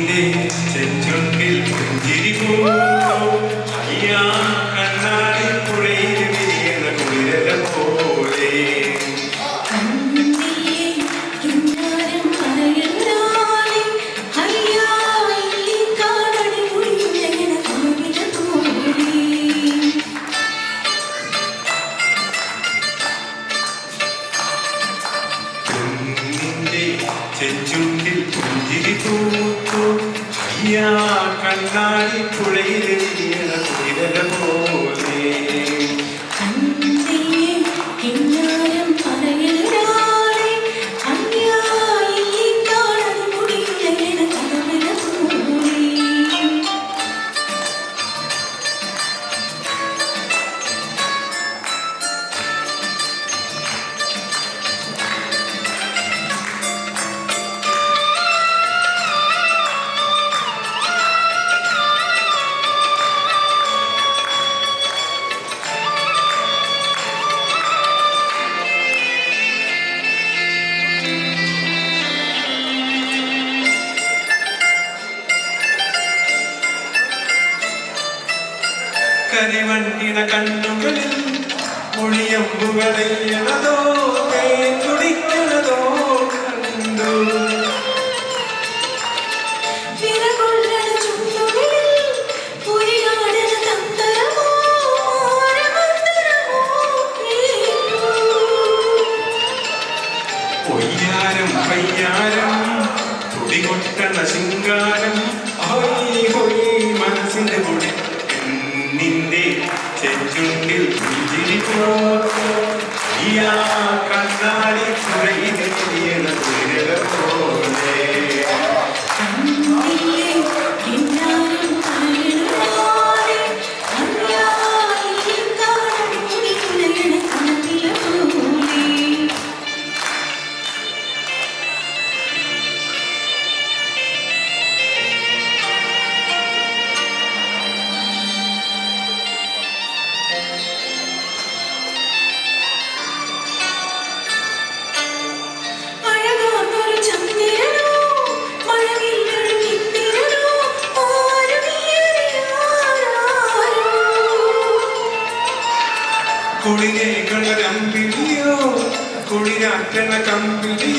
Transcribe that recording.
നിന്റെ ചെഞ്ചുണ്ടിൽ പുഞ്ചിരി പൂത്തു അയ്യാ കണ്ണാടി പുഴയിൽ വിരിയണ കുളിരല പോലെ ചെഞ്ചുണ്ടിൽ പുഞ്ചിരി പൂത്തു അയ്യാ കണ്ണാടി പുഴയിൽ വിരിയണ കുളിരല പോലെ കരിവണ്ടിന കണ്ണുകളിൽ മൊഴിയമ്പുകളെയ്യണതോ തേൻ കുടിക്കണതോ കണ്ടു പൊയ്യാരം പയ്യാരം തുടികൊട്ടണ ശൃംഗാരം ഹൊയ് ഹൊയ് മനസ്സിന്റെ പൊടി നിന്റെ ചെഞ്ചുണ്ടിൽ പുഞ്ചിരി പൂത്തു അയ്യാ കണ്ണാടി പുഴയിൽ വിരിയണ കുളിരല പോലെ കുളിരേകള കമ്പിളിയോ കുളിരാറ്റണ കമ്പിളിയോ